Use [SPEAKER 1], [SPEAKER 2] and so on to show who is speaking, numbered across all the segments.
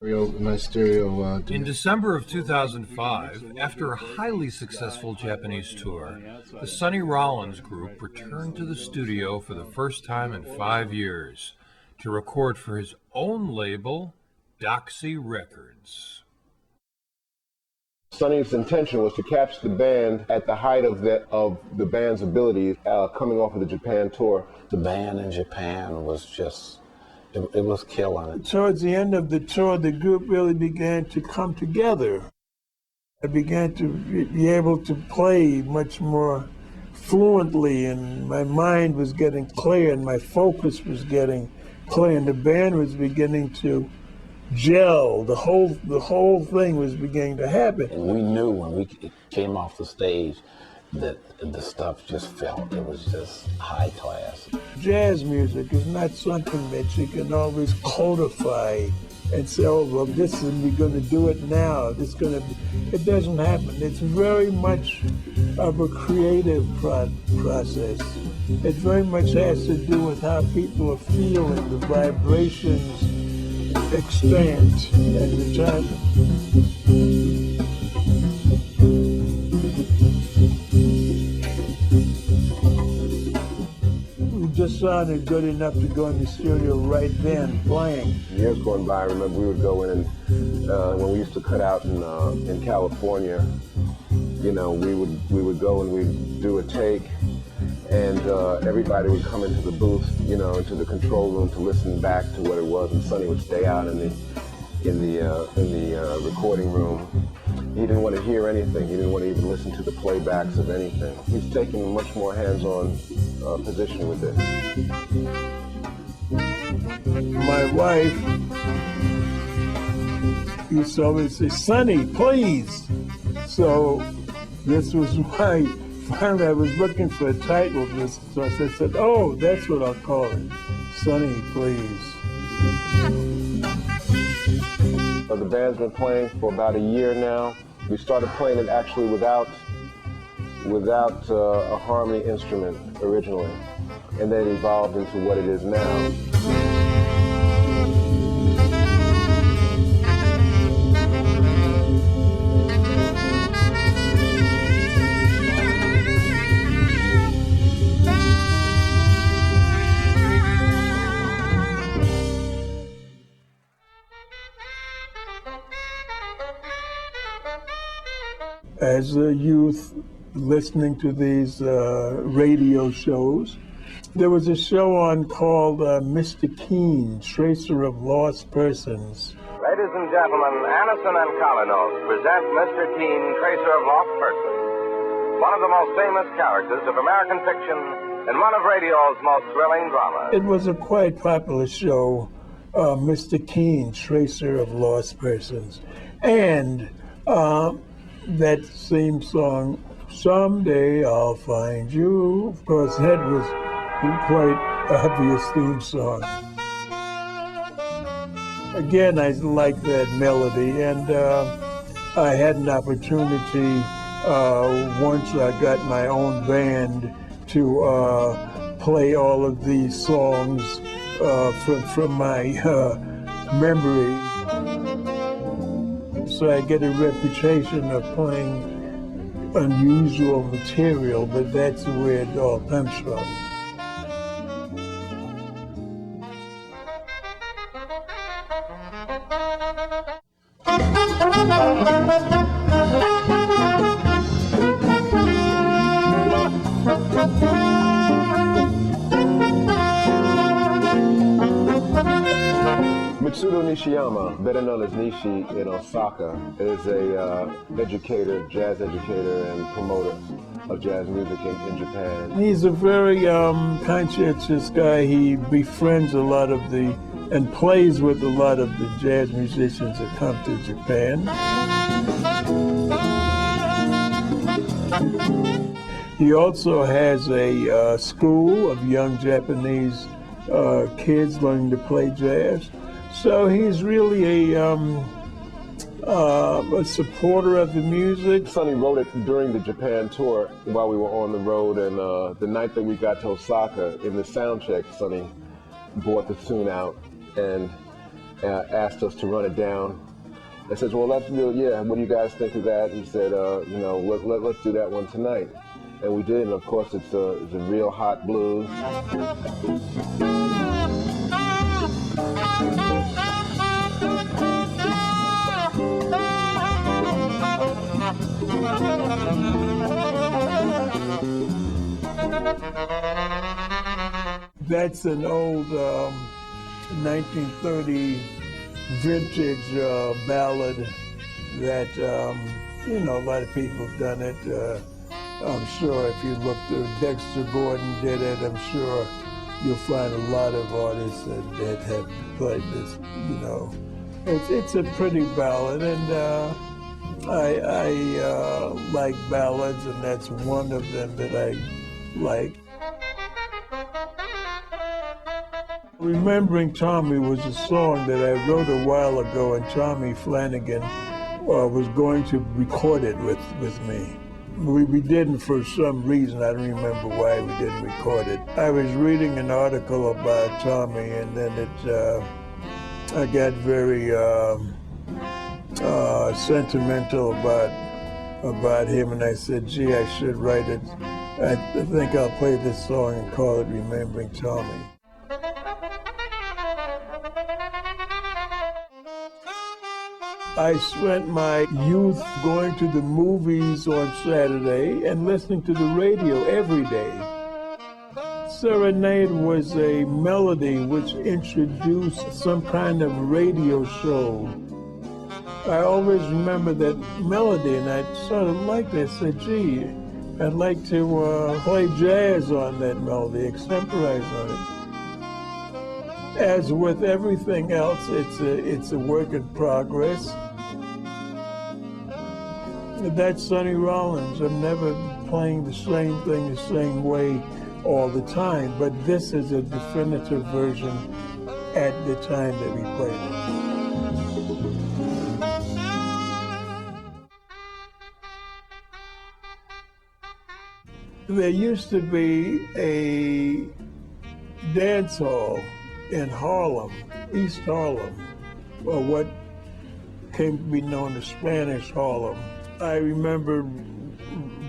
[SPEAKER 1] In December of 2005, after a highly successful Japanese tour, the Sonny Rollins group returned to the studio for the first time in 5 years to record for his own label, Doxy Records.
[SPEAKER 2] Sonny's intention was to catch the band at the height of the band's abilities, coming off of the Japan tour.
[SPEAKER 3] The band in Japan was just, it was killing it.
[SPEAKER 4] Towards the end of the tour, the group really began to come together. I began to be able to play much more fluently, and my mind was getting clear, and my focus was getting clear, and the band was beginning to gel. The whole thing was beginning to happen.
[SPEAKER 3] And we knew when we came off the stage that the stuff just felt, it was just high class.
[SPEAKER 4] Jazz music is not something that you can always codify and say, oh, well, we're going to do it now. It doesn't happen. It's very much of a creative process. It very much has to do with how people are feeling, the vibrations expand at the time. We just sounded good enough to go in the studio right then, playing.
[SPEAKER 2] Years going by, I remember we would go in and when we used to cut out in California, you know, we would go and we'd do a take, and everybody would come into the booth, you know, into the control room to listen back to what it was, and Sonny would stay out in the recording room. He didn't want to hear anything. He didn't want to even listen to the playbacks of anything. He's taking a much more hands-on position with it.
[SPEAKER 4] My wife used to always say, "Sonny, please." So this was why finally I was looking for a title. So I said, oh, that's what I'll call it. Sonny, please.
[SPEAKER 2] The band's been playing for about a year now. We started playing it actually without a harmony instrument originally, and then it evolved into what it is now.
[SPEAKER 4] As a youth, listening to these radio shows, there was a show on called Mr. Keen, Tracer of Lost Persons.
[SPEAKER 5] Ladies and gentlemen, Anison and Colinos present Mr. Keen, Tracer of Lost Persons, one of the most famous characters of American fiction and one of radio's most thrilling dramas.
[SPEAKER 4] It was a quite popular show, Mr. Keen, Tracer of Lost Persons. And that same song, Someday I'll Find You, of course, that was a quite obvious theme song. Again, I like that melody, and I had an opportunity once I got my own band to play all of these songs from my memory. So I get a reputation of playing unusual material, but that's where it all comes from.
[SPEAKER 2] Mitsudo Nishiyama, better known as Nishi in Osaka, is a jazz educator and promoter of jazz music in Japan.
[SPEAKER 4] He's a very conscientious guy. He befriends a lot of and plays with a lot of the jazz musicians that come to Japan. He also has a school of young Japanese kids learning to play jazz. So he's really a supporter of the music.
[SPEAKER 2] Sonny wrote it during the Japan tour while we were on the road, and the night that we got to Osaka, in the sound check, Sonny brought the tune out and asked us to run it down. I said, well, let's do it, yeah, what do you guys think of that? He said, let's do that one tonight. And we did, and of course it's a real hot blues.
[SPEAKER 4] That's an old 1930 vintage ballad that, a lot of people have done it. I'm sure if you look through, Dexter Gordon did it. I'm sure you'll find a lot of artists that have played this, It's a pretty ballad, and I like ballads, and that's one of them that I like. Remembering Tommy was a song that I wrote a while ago, and Tommy Flanagan was going to record it with me. We didn't for some reason. I don't remember why we didn't record it. I was reading an article about Tommy, and then I got very sentimental about him, and I said, gee, I should write it. I think I'll play this song and call it Remembering Tommy. I spent my youth going to the movies on Saturday and listening to the radio every day. Serenade was a melody which introduced some kind of radio show. I always remember that melody, and I sort of liked it. I said, gee, I'd like to play jazz on that melody, extemporize on it. As with everything else, it's a work in progress. That's Sonny Rollins. I'm never playing the same thing the same way all the time, but this is a definitive version at the time that we played it. There used to be a dance hall in Harlem, East Harlem, or what came to be known as Spanish Harlem. I remember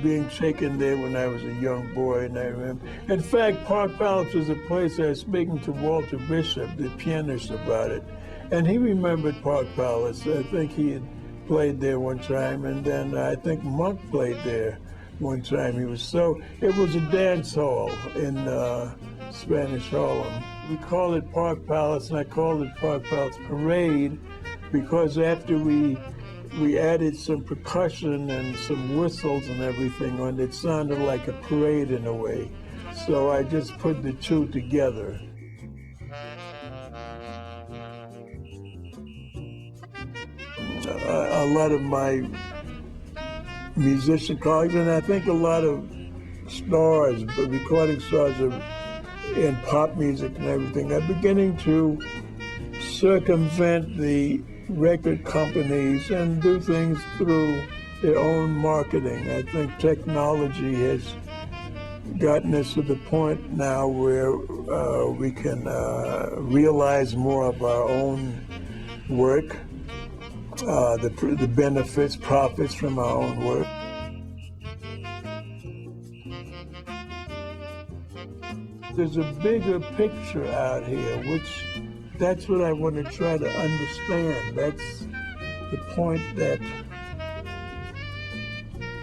[SPEAKER 4] being taken there when I was a young boy, and I remember. In fact, Park Palace was a place I was speaking to Walter Bishop, the pianist, about it, and he remembered Park Palace. I think he had played there one time, and then I think Monk played there one time. It was a dance hall in Spanish Harlem. We called it Park Palace, and I called it Park Palace Parade because after we added some percussion and some whistles and everything on it, sounded like a parade in a way. So I just put the two together. A lot of my musician colleagues, and I think a lot of stars, recording stars in pop music and everything, are beginning to circumvent the record companies and do things through their own marketing. I think technology has gotten us to the point now where we can realize more of our own work, the benefits, profits from our own work. There's a bigger picture out here, which that's what I want to try to understand. That's the point that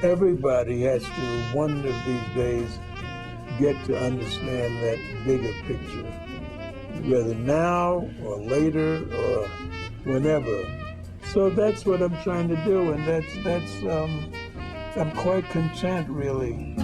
[SPEAKER 4] everybody has to, one of these days, get to understand that bigger picture, whether now or later or whenever. So that's what I'm trying to do, and that's I'm quite content, really.